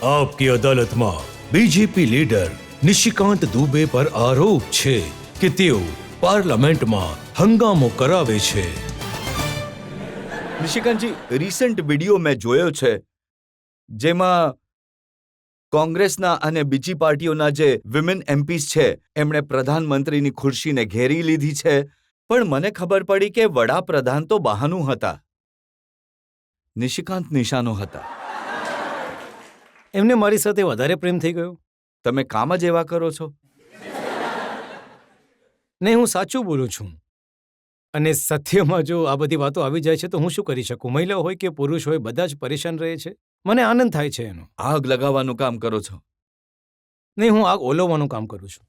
आपकी अदालत में बीजेपी लीडर निशिकांत दुबे पर आरोप છે કે તેઓ પાર્લામેન્ટમાં હંગામો કરાવે છે। નિશિકાંતજી, રિસન્ટ વિડીયો મેં જોયો છે જેમાં કોંગ્રેસના અને બીજી પાર્ટીઓના જે વિમેન એમપીસ છે એમણે પ્રધાનમંત્રીની ખુરશીને ઘેરી લીધી છે, પણ મને ખબર પડી કે વડાપ્રધાન તો બહાનું હતા, નિશિકાંત નિશાનો હતા। એમને મારી સાથે વધારે પ્રેમ થઈ ગયો। તમે કામ જ એવા કરો છો। નહીં, હું સાચું બોલું છું અને સત્યમાં જો આ બધી વાતો આવી જાય છે તો હું શું કરી શકું? મહિલા હોય કે પુરુષ હોય, બધા જ પરેશાન રહે છે। મને આનંદ થાય છે એનો। આગ લગાવવાનું કામ કરો છો। નહીં, હું આગ ઓલવવાનું કામ કરું છું।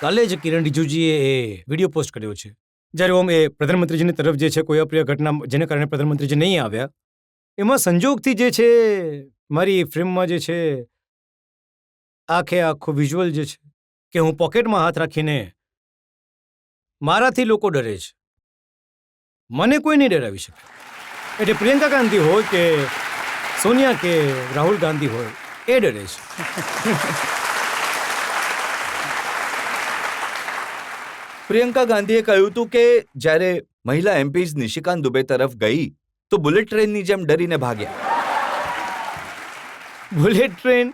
કાલે જ કિરણ રિજિજુજીએ એ વિડીયો પોસ્ટ કર્યો છે જ્યારે ઓમ એ પ્રધાનમંત્રીજીની તરફ જે છે કોઈ અપ્રિય ઘટના જેને કારણે પ્રધાનમંત્રીજી નહીં આવ્યા, એમાં સંજોગથી જે છે મારી ફિલ્મમાં જે છે આખો વિઝ્યુઅલ જે છે કે હું પોકેટમાં હાથ રાખીને મારાથી લોકો ડરે છે, મને કોઈ નહીં ડરાવી શકે। એટલે પ્રિયંકા ગાંધી હોય કે સોનિયા કે રાહુલ ગાંધી હોય, એ ડરે છે। પ્રિયંકા ગાંધીએ કહ્યું હતું કે જ્યારે મહિલા એમપીઝ નિશિકાંત દુબે તરફ ગઈ તો બુલેટ ટ્રેનની જેમ ડરીને ભાગ્યા। બુલેટ ટ્રેન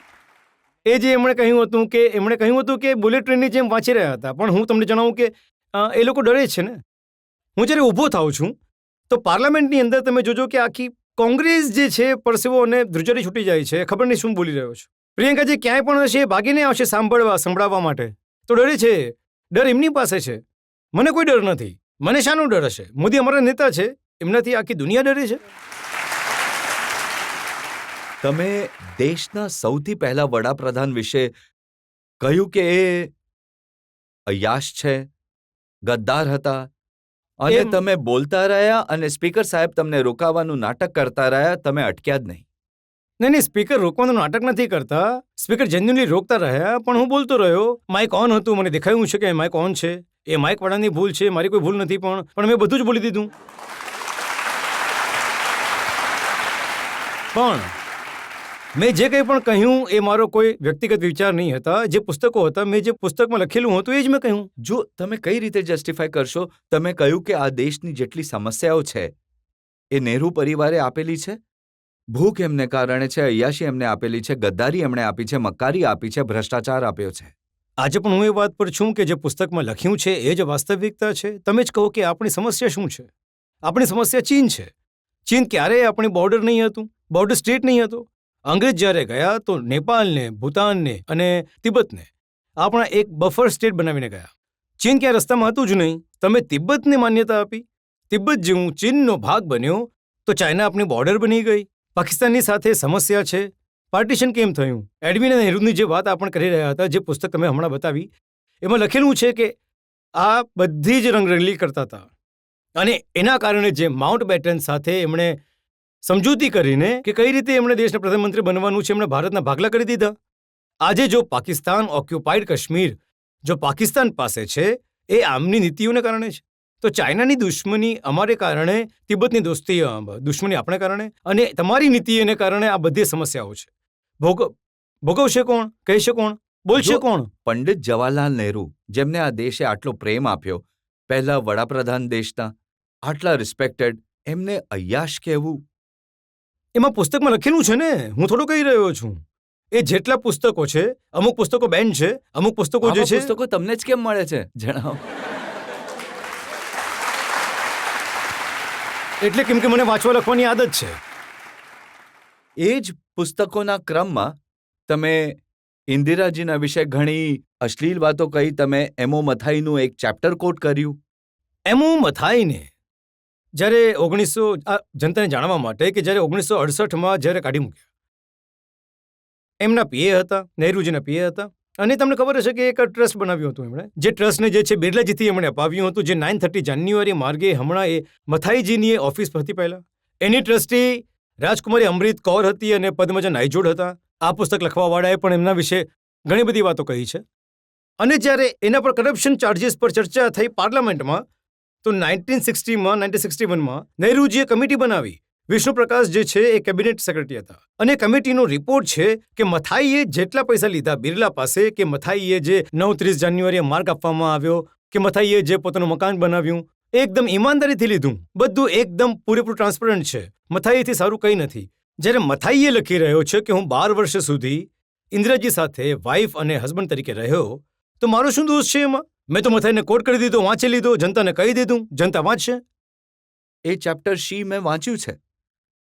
એ જે એમણે કહ્યું હતું કે બુલેટ ટ્રેનની જેમ વાંચી રહ્યા હતા, પણ હું તમને જણાવું કે એ લોકો ડરે છે ને। હું જ્યારે ઊભો થાઉં છું તો પાર્લામેન્ટની અંદર તમે જોજો કે આખી કોંગ્રેસ જે છે પરસેવો અને ધ્રુજારી છૂટી જાય છે, ખબર નહીં શું બોલી રહ્યો છું। પ્રિયંકાજી ક્યાંય પણ હશે ભાગીને આવશે સંભળાવવા માટે, તો ડરે છે। ડર એમની પાસે છે, મને કોઈ ડર નથી। મને શાનો ડર હશે? મોદી અમારા નેતા છે, એમનાથી આખી દુનિયા ડરે છે। તમે દેશના સૌથી પહેલા વડાપ્રધાન વિશે કહ્યું કે એ અયાશ છે, ગદ્દાર હતા, અને તમે બોલતા રહ્યા અને સ્પીકર સાહેબ તમને રોકાવાનું નાટક કરતા રહ્યા, તમે અટક્યા જ નહીં। નહીં, સ્પીકર રોકવાનું નાટક નથી કરતા, સ્પીકર જેન્યુઅલી રોકતા રહ્યા, પણ હું બોલતો રહ્યો। માઇક ઓન હતું, મને દેખાયું છે કે માઇક ઓન છે, એ માઇક વાળાની ભૂલ છે, મારી કોઈ ભૂલ નથી, પણ મેં બધું જ બોલી દીધું। પણ મેં જે કંઈ પણ કહ્યું એ મારો કોઈ વ્યક્તિગત વિચાર નહીં હતા, જે પુસ્તકો હતા, મેં જે પુસ્તકમાં લખેલું હતું એ જ મેં કહ્યું। જો તમે કઈ રીતે જસ્ટિફાય કરશો? તમે કહ્યું કે આ દેશની જેટલી સમસ્યાઓ છે એ નહેરુ પરિવારે આપેલી છે, ભૂખ એમને કારણે છે, અય્યાશી એમને આપેલી છે, ગદ્દારી એમણે આપી છે, મક્કારી આપી છે, ભ્રષ્ટાચાર આપ્યો છે। આજે પણ હું એ વાત પર છું કે જે પુસ્તકમાં લખ્યું છે એ જ વાસ્તવિકતા છે। તમે જ કહો કે આપણી સમસ્યા શું છે? આપણી સમસ્યા ચીન છે। ચીન ક્યારેય આપણી બોર્ડર નહીં હતું, બોર્ડર સ્ટેટ નહીં હતો। અંગ્રેજ જ્યારે ગયા તો નેપાળને, ભૂતાનને અને તિબ્બતને આપણા એક બફર સ્ટેટ બનાવીને ગયા। ચીન ક્યાં રસ્તામાં હતું જ નહીં। તમે તિબ્બતને માન્યતા આપી, તિબ્બત જેવું ચીનનો ભાગ બન્યો તો ચાઇના આપણી બોર્ડર બની ગઈ। પાકિસ્તાનની સાથે સમસ્યા છે, પાર્ટીશન કેમ થયું? એડવિન અને નેહરુની જે વાત આપણે કરી રહ્યા હતા, જે પુસ્તક તમે હમણાં બતાવી, એમાં લખેલું છે કે આ બધી જ રંગરંગલી કરતા હતા અને એના કારણે જે માઉન્ટ બેટન સાથે એમણે સમજૂતી કરીને કે કઈ રીતે એમણે દેશના પ્રધાનમંત્રી બનવાનું છે, એમણે ભારતના ભાગલા કરી દીધા। આજે જો પાકિસ્તાન ઓક્યુપાઈડ કાશ્મીર જો પાકિસ્તાન પાસે છે એ આમની નીતિઓને કારણે છે, તો ચાઇનાની દુશ્મની અમારે કારણે, તિબ્બતની દુશ્મની આપણે કારણે, અને તમારી નીતિઓને કારણે આ બધી સમસ્યાઓ છે। ભોગવશે કોણ? કહેશે કોણ? બોલશે કોણ? પંડિત જવાહરલાલ નહેરુ, જેમને આ દેશે આટલો પ્રેમ આપ્યો, પહેલા વડાપ્રધાન દેશના, આટલા રિસ્પેક્ટેડ, એમને અય્યાશ કહેવું? એમાં પુસ્તકમાં લખેલું છે ને, હું થોડું કહી રહ્યો છું। એ જેટલા પુસ્તકો છે, અમુક પુસ્તકો બેન છે, અમુક પુસ્તકો જે છે, પુસ્તકો તમને જ કેમ મળે છે? જણાવો। એટલે કેમ કે મને વાંચવા લખવાની આદત છે। એ જ પુસ્તકોના ક્રમમાં તમે ઇન્દિરાજીના વિશે ઘણી અશ્લીલ વાતો કહી, તમે એમો મથાઈનું એક ચેપ્ટર કોટ કર્યું। એમો મથાઈને જ્યારે જનતાને જાણવા માટે કે જ્યારે 1968માં જ્યારે કાઢી મૂક્યા, એમના પીએ હતા, નહેરુજીના પીએ હતા, અને તમને ખબર હશે કે એક ટ્રસ્ટ બનાવ્યું હતું એમણે, જે ટ્રસ્ટને જે છે બિરલાજીથી એમણે અપાવ્યું હતું, જે 930 જાન્યુઆરી માર્ગે હમણાં એ મથાઈજીની ઓફિસ હતી પહેલા, એની ટ્રસ્ટી રાજકુમારી અમૃત કૌર હતી અને પદ્મજા નાઈજોડ હતા। આ પુસ્તક લખવાવાળાએ પણ એમના વિશે ઘણી બધી વાતો કહી છે। અને જ્યારે એના પર કરપ્શન ચાર્જીસ પર ચર્ચા થઈ પાર્લામેન્ટમાં, તો 1961માં નહેરુજીએ કમિટી બનાવી વિષ્ણુ પ્રકાશ જે છે એ કેબિનેટ સેક્રેટરી હતા અને કમિટીનો રિપોર્ટ છે કે મથાઈએ જેટલા પૈસા લીધા બિરલા પાસે, કે મથાઈએ જે 9-30 જાન્યુઆરીએ માર્ગ આપવામાં આવ્યો, કે મથાઈએ જે પોતાનું મકાન બનાવ્યું, એકદમ ઈમાનદારીથી લીધું. બધું એકદમ પૂરેપૂરું ટ્રાન્સપરન્ટ છે. મથાઈથી સારું કંઈ નથી. જ્યારે મથાઈએ લખી રહ્યો છે કે હું 12 વર્ષ સુધી ઇન્દિરાજી સાથે વાઇફ અને હસબન્ડ તરીકે રહ્યો, તો મારો શું દોષ છે એમાં? મેં તો મથાઈને કોટ કરી દીધો, વાંચી લીધો, જનતાને કહી દીધું, જનતા વાંચશે. એ ચેપ્ટર સી મેં વાંચ્યું છે,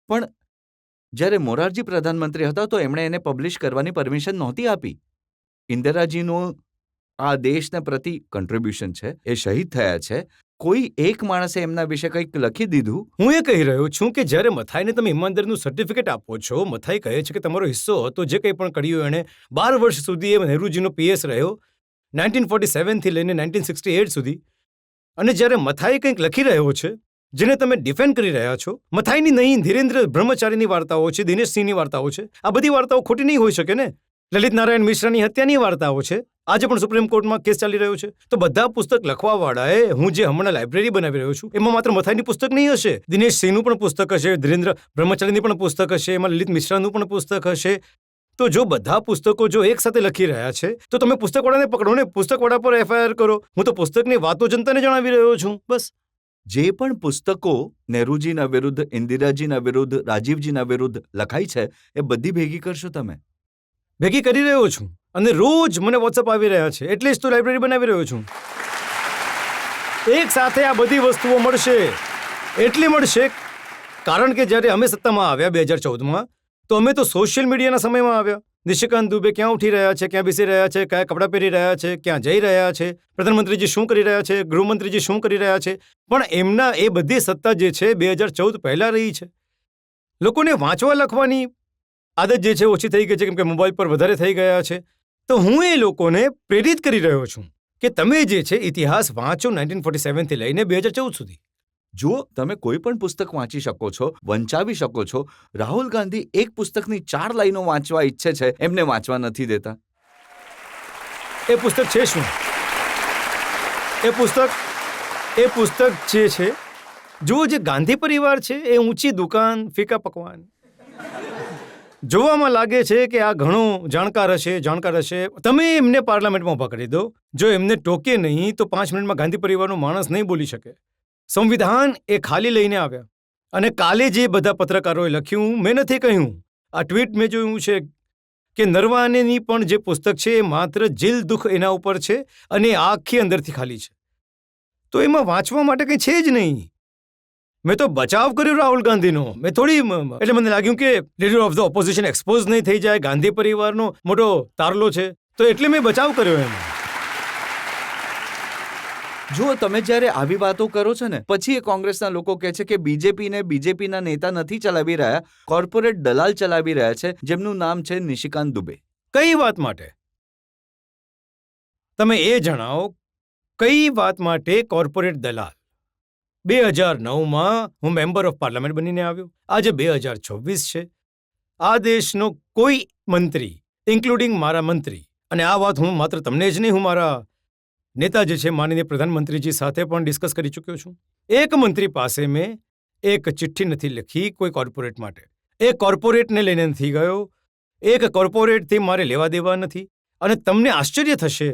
પણ જ્યારે મોરારજી પ્રધાનમંત્રી હતા તો એમણે એને પબ્લિશ કરવાની પરમિશન નહોતી આપી. ઇન્દિરાજીનું આ દેશના પ્રતિ કન્ટ્રીબ્યુશન છે, એ શહીદ થયા છે. કોઈ એક માણસે એમના વિશે કંઈક લખી દીધું. હું એ કહી રહ્યો છું કે જ્યારે મથાઈને તમે ઈમાનદારીનું સર્ટિફિકેટ આપો છો, મથાઈ કહે છે કે તમારો હિસ્સો હતો, જે કંઈ પણ કર્યું એણે 12 વર્ષ સુધી એ નહેરુજીનો પીએસ રહ્યો, 1947 થી લઈને 1968 સુધી. અને જ્યારે મથાઈ કંઈક લખી રહ્યો છે જેને તમે ડિફેન્ડ કરી રહ્યા છો, મથાઈની નહીં, ધીરેન્દ્ર બ્રહ્મચારીની વાર્તાઓ છે, દિનેશસિંહની વાર્તાઓ છે, આ બધી વાર્તાઓ ખોટી નહીં હોઈ શકે ને. લલિત નારાયણ મિશ્રાની હત્યાની વાર્તાઓ છે, આજે પણ સુપ્રીમ કોર્ટમાં કેસ ચાલી રહ્યો છે. તો બધા પુસ્તક લખવાવાળાએ, હું જે હમણાં લાઇબ્રેરી બનાવી રહ્યો છું એમાં માત્ર મથાઈની પુસ્તક નહીં હશે, દિનેશસિંહનું પણ પુસ્તક હશે, ધીરેન્દ્ર બ્રહ્મચારીની પણ પુસ્તક હશે, એમાં લલિત મિશ્રાનું પણ પુસ્તક હશે. તો જો બધા પુસ્તકો જો એક સાથે લખી રહ્યા છે તો તમે પુસ્તકવાળાને પકડો ને, પુસ્તકવાળા પર એફઆઈઆર કરો. હું તો પુસ્તકની વાતો જનતાને જણાવી રહ્યો છું, બસ. જે પણ પુસ્તકો નહેરુજીના વિરુદ્ધ, ઇન્દિરાજીના વિરુદ્ધ, રાજીવજીના વિરુદ્ધ લખાઈ છે એ બધી ભેગી કરશો તમે? ભેગી કરી રહ્યો છું અને રોજ મને વોટ્સઅપ આવી રહ્યા છે, એટલે જ તો લાઇબ્રેરી બનાવી રહ્યો છું. એક સાથે આ બધી વસ્તુઓ મળશે. એટલી મળશે કારણ કે જ્યારે અમે સત્તામાં આવ્યા 2014માં, તો અમે તો સોશિયલ મીડિયાના સમયમાં આવ્યા. નિશિકાંત દુબે ક્યાં ઉઠી રહ્યા છે, ક્યાં બેસી રહ્યા છે, કયા કપડાં પહેરી રહ્યા છે, ક્યાં જઈ રહ્યા છે, પ્રધાનમંત્રીજી શું કરી રહ્યા છે, ગૃહમંત્રીજી શું કરી રહ્યા છે. પણ એમના એ બધી સત્તા જે છે 2014 પહેલા રહી છે. લોકોને વાંચવા લખવાની આદત જે છે ઓછી થઈ ગઈ છે, કેમ કે મોબાઈલ પર વધારે થઈ ગયા છે. તો હું એ લોકોને પ્રેરિત કરી રહ્યો છું કે તમે જે છે ઇતિહાસ વાંચો 1947 થી લઈને 2014 સુધી. જુઓ, તમે કોઈ પણ પુસ્તક વાંચી શકો છો, વંચાવી શકો છો. રાહુલ ગાંધી એક પુસ્તકની 4 લાઈનો વાંચવા ઈચ્છે છે, એમને વાંચવા નથી દેતા. એ પુસ્તક છે શું? એ પુસ્તક જે છે, જુઓ, જે ગાંધી પરિવાર છે એ ઊંચી દુકાન, ફીકા પકવાન. જોવામાં લાગે છે કે આ ઘણો જાણકાર હશે. તમે એમને પાર્લામેન્ટમાં ઊભા કરી દો, જો એમને ટોકે નહીં તો 5 મિનિટમાં ગાંધી પરિવારનો માણસ નહીં બોલી શકે. સંવિધાન એ ખાલી લઈને આવ્યા. અને કાલે જે બધા પત્રકારોએ લખ્યું, મેં નથી કહ્યું, આ ટ્વીટ મેં જોયું છે કે નરવાનેની પણ જે પુસ્તક છે એ માત્ર જીલ દુઃખ એના ઉપર છે અને આખી અંદરથી ખાલી છે. તો એમાં વાંચવા માટે કંઈ છે જ નહીં. મેં તો બચાવ કર્યો રાહુલ ગાંધીનો. મેં થોડી, એટલે મને લાગ્યું કે leader of the opposition expose નહીં થઈ જાય, ગાંધી પરિવારનો મોટો તારલો છે, તો એટલે મેં બચાવ કર્યો એમ. જુઓ, તમે જ્યારે આવી વાતો કરો છો ને, પછી એ કોંગ્રેસના લોકો કહે છે કે બીજેપીના નેતા નથી ચલાવી રહ્યા, કોર્પોરેટ દલાલ ચલાવી રહ્યા છે, જેમનું નામ છે નિશિકાંત દુબે. કઈ વાત માટે? તમે એ જણાવો, કઈ વાત માટે કોર્પોરેટ દલાલ? 2009માં હું મેમ્બર ઓફ પાર્લામેન્ટ બનીને આવ્યો. આજે 2026 છે. આ દેશનો કોઈ મંત્રી, ઇન્ક્લુડિંગ મારા મંત્રી, અને આ વાત હું માત્ર તમને જ નહીં, હું મારા નેતા જે છે માનનીય પ્રધાનમંત્રીજી સાથે પણ ડિસ્કસ કરી ચૂક્યો છું. એક મંત્રી પાસે મેં એક ચિઠ્ઠી નથી લખી કોઈ કોર્પોરેટ માટે. એક કોર્પોરેટને લઈને નથી ગયો. એક કોર્પોરેટથી મારે લેવા દેવા નથી. અને તમને આશ્ચર્ય થશે,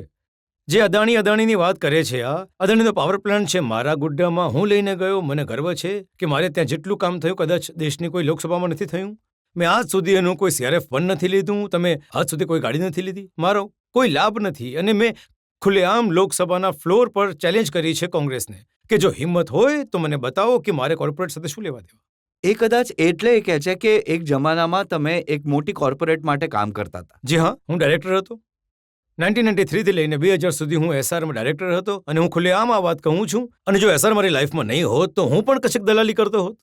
જે અદાણીની વાત કરે છે, આ અદાણીનો પાવર પ્લાન્ટ છે મારા ગુડ્ડામાં, હું લઈને ગયો. મને ગર્વ છે કે મારે ત્યાં જેટલું કામ થયું કદાચ દેશની કોઈ લોકસભામાં નથી થયું. મેં આજ સુધી એનું કોઈ CRF ફંડ નથી લીધું. તમે આજ સુધી કોઈ ગાડી નથી લીધી. મારો કોઈ લાભ નથી. અને મેં ખુલ્લેઆમ લોકસભાના ફ્લોર પર ચેલેન્જ કરી છે કોંગ્રેસને કે જો હિંમત હોય તો મને બતાવો કે મારે કોર્પોરેટ સાથે શું લેવા દેવા. એ કદાચ એટલે કહે છે કે એક જમાનામાં તમે એક મોટી કોર્પોરેટ માટે કામ કરતા હતા. જી હા, હું ડાયરેક્ટર હતો. 1993 થી લઈને 2000 સુધી હું SRમાં ડાયરેક્ટર હતો. અને હું ખુલ્લેઆમ આ વાત કહું છું. અને જો SR મારી લાઈફમાં નહીં હોત તો હું પણ કશીક દલાલી કરતો હોત.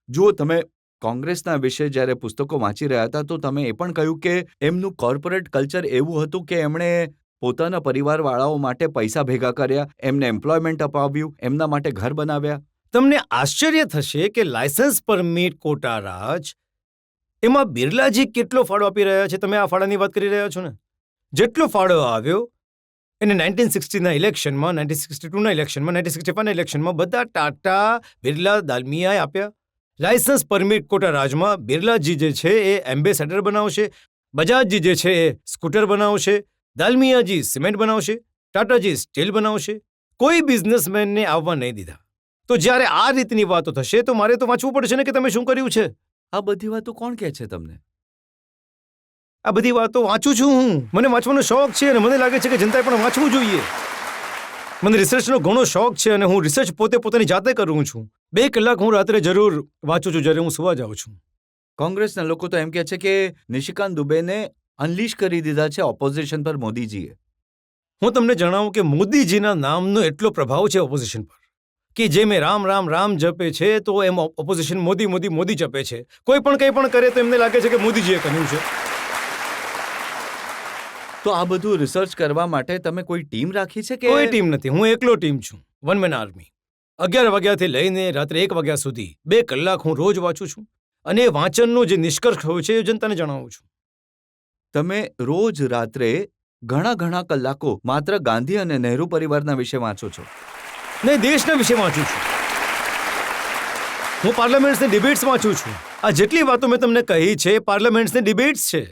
જુઓ, તમે કોંગ્રેસના વિશે જ્યારે પુસ્તકો વાંચી રહ્યા હતા તો તમે એ પણ કહ્યું કે એમનું કોર્પોરેટ કલ્ચર એવું હતું કે એમણે પોતાના પરિવારવાળાઓ માટે પૈસા ભેગા કર્યા, એમને એમ્પ્લોયમેન્ટ અપાવ્યું, એમના માટે ઘર બનાવ્યા. તમને આશ્ચર્ય થશે કે લાયસન્સ પરમિટ કોટા રાજ, એમાં બિરલાજી કેટલો ફાળો આપી રહ્યા છે. તમે આ ફાળાની વાત કરી રહ્યા છો ને? જેટલો ફાળો આવ્યો એને 1960ના ઇલેક્શનમાં, 1962ના ઇલેક્શનમાં, 1965ના ઇલેક્શનમાં બધા ટાટા, બિરલા, દાલમિયાએ આપ્યા. લાયસન્સ પરમિટ કોટા રાજમાં બિરલાજી જે છે એ એમ્બેસેડર બનાવશે, બજાજજી જે છે એ સ્કૂટર બનાવશે, દાલમિયાજી સિમેન્ટ બનાવશે, ટાટાજી સ્ટીલ બનાવશે. કોઈ બિઝનેસમેનને આવવા નહીં દીધા. તો જ્યારે આ રીતની વાતો થશે તો મારે તો વાંચવું પડશે ને કે તમે શું કર્યું છે. આ બધી વાતો કોણ કહે છે તમને? આ બધી વાતો વાંચું છું હું. મને વાંચવાનો શોખ છે અને મને લાગે છે કે જનતાએ પણ વાંચવું જોઈએ. મને રિસર્ચનો ઘણો શોખ છે અને હું રિસર્ચ પોતાની જાતે કરું છું. 2 કલાક હું રાત્રે જરૂર વાંચું છું જ્યારે હું સુવા જાઉં છું. કોંગ્રેસના લોકો તો એમ કહે છે કે નિશિકાંત દુબેને અનલીશ કરી દીધા છે ઓપોઝિશન પર મોદીજીએ. હું તમને જણાવું કે મોદીજીના નામનો એટલો પ્રભાવ છે ઓપોઝિશન પર કે જે મેં રામ રામ રામ જપે છે તો એમ ઓપોઝિશન મોદી મોદી મોદી જપે છે. કોઈ પણ કંઈ પણ કરે તો એમને લાગે છે કે મોદીજીએ કર્યું છે. તો આ બધું રિસર્ચ કરવા માટે તમે કોઈ ટીમ રાખી છે કે? કોઈ ટીમ નથી. હું એકલો ટીમ છું. One man army. 11 વાગ્યાથી લઈને રાત્રે 1 વાગ્યા સુધી 2 કલાક હું રોજ વાંચું છું અને એ વાંચનનો જે નિષ્કર્ષ હોય છે એ જનતાને જણાવું છું. તમે રોજ રાત્રે ઘણા કલાકો માત્ર ગાંધી અને નહેરુ પરિવારના વિશે વાંચો છો? નહીં, દેશના વિશે વાંચું છું. હું પાર્લામેન્ટ્સની ડિબેટ્સ વાંચું છું. આ જેટલી વાતો મેં તમને કહી છે પાર્લામેન્ટ્સની ડિબેટ્સ છે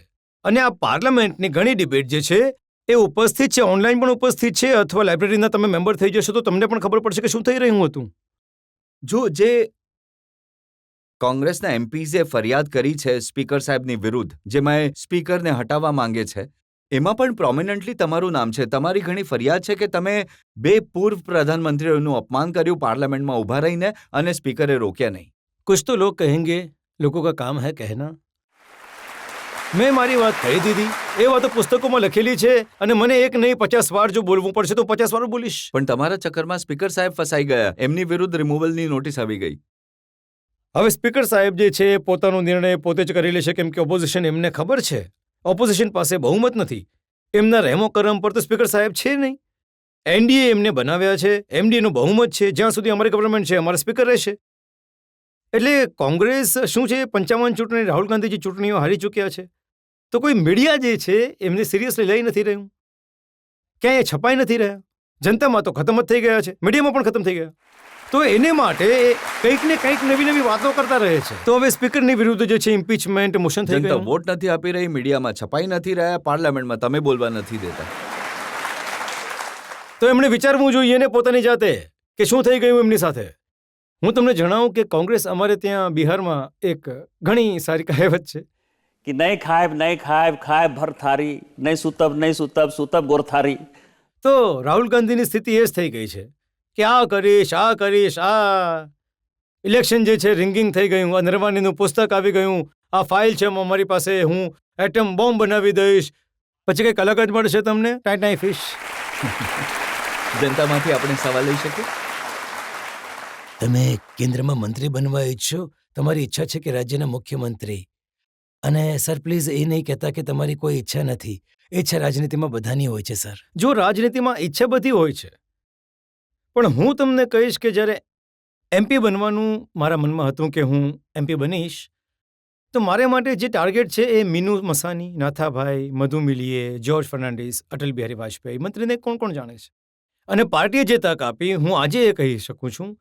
અને આ પાર્લામેન્ટની ઘણી ડિબેટ જે છે એ ઉપસ્થિત છે, ઓનલાઈન પણ ઉપસ્થિત છે, અથવા લાઇબ્રેરીના તમે મેમ્બર થઈ જશો તો તમને પણ ખબર પડશે કે શું થઈ રહ્યું હતું. જો જે કોંગ્રેસના એમપીઝે ફરિયાદ કરી છે સ્પીકર સાહેબની વિરુદ્ધ, જેમાં સ્પીકરને હટાવવા માંગે છે, એમાં પણ પ્રોમિનન્ટલી તમારું નામ છે. તમારી ઘણી ફરિયાદ છે કે તમે 2 પૂર્વ પ્રધાનમંત્રીઓનું અપમાન કર્યું પાર્લામેન્ટમાં ઊભા રહીને અને સ્પીકરે રોક્યા નહીં. કુછ તો લોગ કહેંગે, લોકો કા કામ હૈ કહેના. મેં મારી વાત કહી દીધી. એ વાતો પુસ્તકોમાં લખેલી છે અને મને એક નહીં 50 વાર જો બોલવું પડશે તો 50 વાર બોલીશ. પણ તમારા ચક્કરમાં સ્પીકર સાહેબ ફસાઈ ગયા. એમની વિરુદ્ધ રિમૂવલની નોટિસ આવી ગઈ. હવે સ્પીકર સાહેબ જે છે પોતાનો નિર્ણય પોતે જ કરી લેશે કેમ કે ઓપોઝિશન એમને ખબર છે ઓપોઝિશન પાસે બહુમત નથી. એમના રહેમો કરમ પર તો સ્પીકર સાહેબ છે નહીં. એનડીએ એમને બનાવ્યા છે, એમડીએનું બહુમત છે. જ્યાં સુધી અમારી ગવર્મેન્ટ છે અમારા સ્પીકર રહેશે. એટલે કોંગ્રેસ શું છે 55 ચૂંટણી રાહુલ ગાંધીજી ચૂંટણીઓ હારી ચૂક્યા છે. તો કોઈ મીડિયા જે છે એમને સિરિયસલી લઈ નથી રહ્યું. ક્યાંય છપાઈ નથી રહ્યા. જનતામાં તો ખતમ જ થઈ ગયા છે, મીડિયામાં પણ ખતમ થઈ ગયા. તો એને માટે કંઈક ને કંઈક નવી વાતો કરતા રહે છે. તો હવે સ્પીકરની વિરુદ્ધ જે છે ઇમ્પીચમેન્ટ મોશન થઈ જનતા ગયું. વોટ નથી આપી રહી, મીડિયામાં છપાઈ નથી રહ્યા, પાર્લામેન્ટમાં તમે બોલવા નથી દેતા. તો એમણે વિચારવું જોઈએ ને પોતાની જાતે કે શું થઈ ગયું એમની સાથે. હું તમને જણાવું કે કોંગ્રેસ અમારે ત્યાં બિહારમાં એક ઘણી સારી કહેવત છે कि नहीं खाए भर थारी, नहीं सुतब गोर थारी. તો રાહુલ ગાંધીની સ્થિતિ એ જ થઈ ગઈ છે કે આ કરીશ. ઇલેક્શન જે છે રિંગિંગ થઈ ગયું. આ નરવાનીનું પુસ્તક આવી ગયું. આ ફાઇલ છે અમારી પાસે, હું એટમ બોમ્બ બનાવી દઈશ. પછી કંઈક અલગ જ મળશે તમને, ટાઈ ફિશ. જનતામાંથી આપણે સવાલ લઈ શકીએ? તમે કેન્દ્રમાં મંત્રી બનવા ઈચ્છો, તમારી ઈચ્છા છે કે રાજ્યના મુખ્યમંત્રી. અને સર પ્લીઝ એ નહીં કહેતા કે તમારી કોઈ ઈચ્છા નથી. ઈચ્છા રાજનીતિમાં બધાની હોય છે સર. જો રાજનીતિમાં ઈચ્છા બધી હોય છે, પણ હું તમને કહીશ કે જ્યારે એમપી બનવાનું મારા મનમાં હતું કે હું એમપી બનીશ, તો મારે માટે જે ટાર્ગેટ છે એ મીનુ મસાની, નાથાભાઈ, મધુ મિલીએ, જ્યોર્જ ફર્નાન્ડિસ, અટલ બિહારી વાજપેયી, મંત્રીને કોણ જાણે છે. અને પાર્ટીએ જે તક આપી, હું આજે એ કહી શકું છું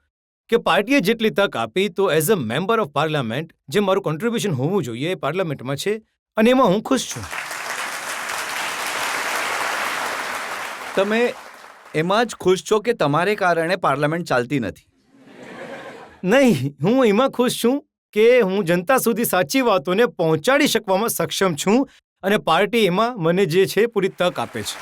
કે પાર્ટીએ જેટલી તક આપી તો as a member of parliament જે મારું કોન્ટ્રીબ્યુશન હોવું જોઈએ એ પાર્લામેન્ટમાં છે અને એમાં હું ખુશ છું. તમે એમાં જ ખુશ છો કે તમારે કારણે પાર્લામેન્ટ ચાલતી નથી? નહીં, હું એમાં ખુશ છું કે હું જનતા સુધી સાચી વાતોને પહોંચાડી શકવામાં સક્ષમ છું અને પાર્ટી એમાં મને જે છે પૂરી તક આપે છે.